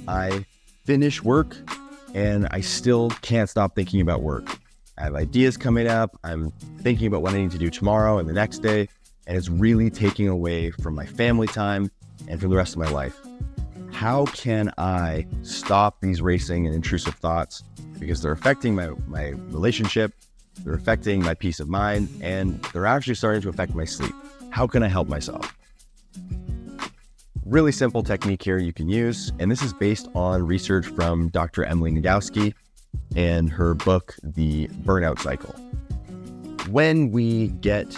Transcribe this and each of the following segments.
I finish work and I still can't stop thinking about work. I have ideas coming up. I'm thinking about what I need to do tomorrow and the next day, and it's really taking away from my family time and from the rest of my life. How can I stop these racing and intrusive thoughts? Because they're affecting my relationship, they're affecting my peace of mind, and they're actually starting to affect my sleep. How can I help myself? Really simple technique here you can use, and this is based on research from Dr. Emily Nagoski and her book, The Burnout Cycle. When we get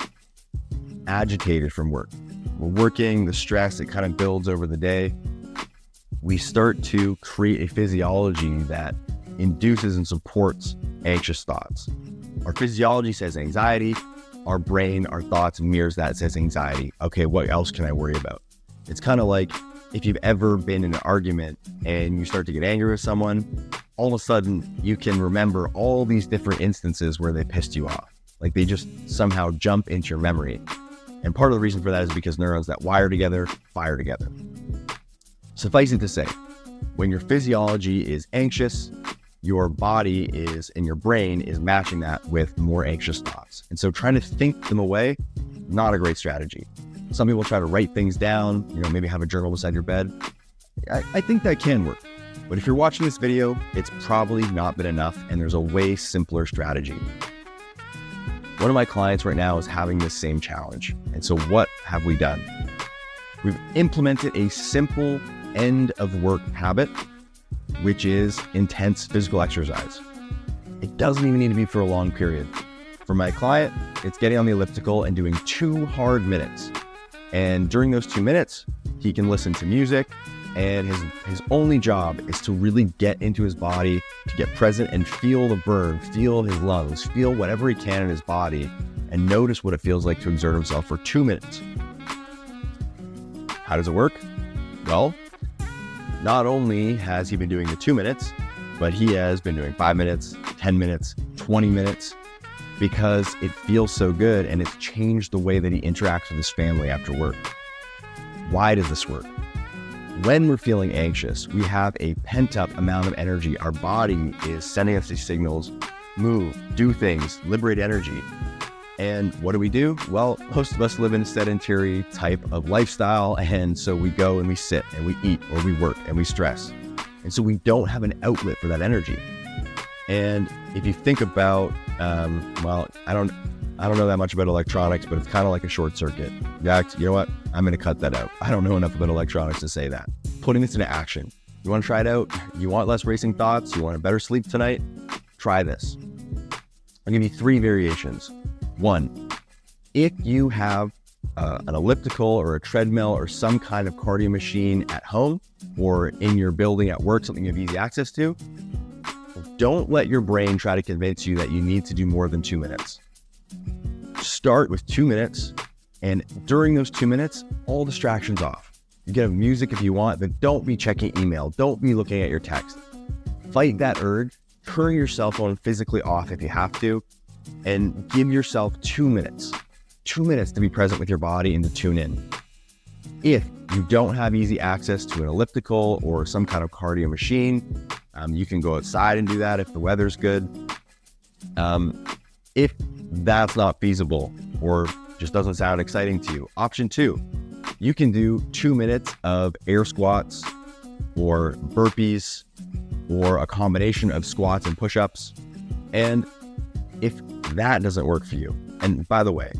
agitated from work, we're working, the stress, it kind of builds over the day, we start to create a physiology that induces and supports anxious thoughts. Our physiology says anxiety, our brain, our thoughts mirrors that, says anxiety. Okay, what else can I worry about? It's kind of like if you've ever been in an argument and you start to get angry with someone, all of a sudden you can remember all these different instances where they pissed you off. Like they just somehow jump into your memory. And part of the reason for that is because neurons that wire together, fire together. Suffice it to say, when your physiology is anxious, your body is, and your brain is matching that with more anxious thoughts. And so trying to think them away, not a great strategy. Some people try to write things down, maybe have a journal beside your bed. I think that can work. But if you're watching this video, it's probably not been enough, and there's a way simpler strategy. One of my clients right now is having this same challenge. And so what have we done? We've implemented a simple end of work habit, which is intense physical exercise. It doesn't even need to be for a long period. For my client, it's getting on the elliptical and doing 2 hard minutes. And during those 2 minutes, he can listen to music, and his only job is to really get into his body, to get present and feel the burn, feel his lungs, feel whatever he can in his body, and notice what it feels like to exert himself for 2 minutes. How does it work? Well, not only has he been doing the 2 minutes, but he has been doing 5 minutes, 10 minutes, 20 minutes, because it feels so good and it's changed the way that he interacts with his family after work. Why does this work? When we're feeling anxious, we have a pent-up amount of energy. Our body is sending us these signals: move, do things, liberate energy. And what do? Well, most of us live in a sedentary type of lifestyle, and so we go and we sit and we eat, or we work and we stress. And so we don't have an outlet for that energy. And if you think about, I don't know that much about electronics, but it's kind of like a short circuit. In fact, you know what? I'm going to cut that out. I don't know enough about electronics to say that. Putting this into action. You want to try it out? You want less racing thoughts? You want a better sleep tonight? Try this. I'll give you 3 variations. 1, if you have an elliptical or a treadmill or some kind of cardio machine at home or in your building at work, something you have easy access to, don't let your brain try to convince you that you need to do more than 2 minutes. Start with 2 minutes, and during those 2 minutes, all distractions off. You can have music if you want, but don't be checking email. Don't be looking at your text. Fight that urge. Turn your cell phone physically off if you have to, and give yourself 2 minutes. 2 minutes to be present with your body and to tune in. If you don't have easy access to an elliptical or some kind of cardio machine, you can go outside and do that if the weather's good. If that's not feasible or just doesn't sound exciting to you, option 2, you can do 2 minutes of air squats or burpees or a combination of squats and push-ups. And if that doesn't work for you, and by the way,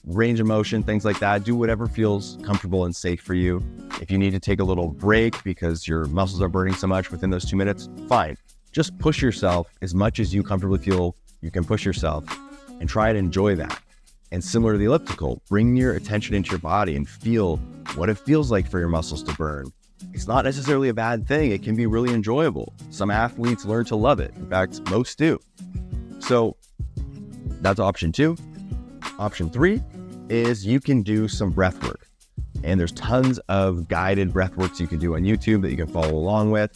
range of motion, things like that, do whatever feels comfortable and safe for you. If you need to take a little break because your muscles are burning so much within those 2 minutes, fine. Just push yourself as much as you comfortably feel you can push yourself, and try and enjoy that. And similar to the elliptical, bring your attention into your body and feel what it feels like for your muscles to burn. It's not necessarily a bad thing. It can be really enjoyable. Some athletes learn to love it. In fact, most do. So that's option 2. Option 3 is you can do some breath work. And there's tons of guided breath works you can do on YouTube that you can follow along with.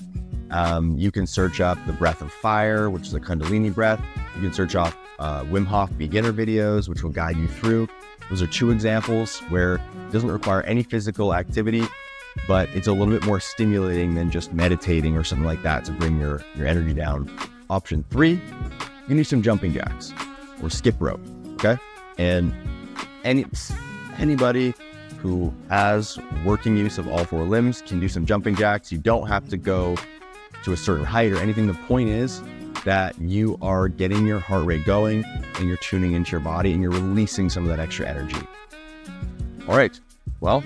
You can search up the breath of fire, which is a Kundalini breath. You can search off Wim Hof beginner videos, which will guide you through. Those are 2 examples where it doesn't require any physical activity. but it's a little bit more stimulating than just meditating or something like that to bring your energy down. Option 3, you need some jumping jacks or skip rope, okay? And anybody who has working use of all 4 limbs can do some jumping jacks. You don't have to go to a certain height or anything. The point is that you are getting your heart rate going and you're tuning into your body and you're releasing some of that extra energy. All right, well,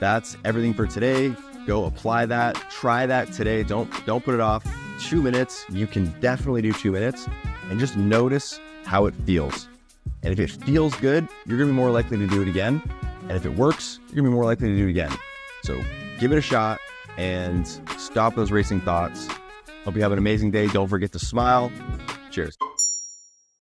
that's everything for today. Go apply that, try that today. Don't put it off. 2 minutes, you can definitely do 2 minutes, and just notice how it feels. And if it feels good, you're gonna be more likely to do it again. And if it works, you're gonna be more likely to do it again. So give it a shot and stop those racing thoughts. Hope you have an amazing day. Don't forget to smile. Cheers.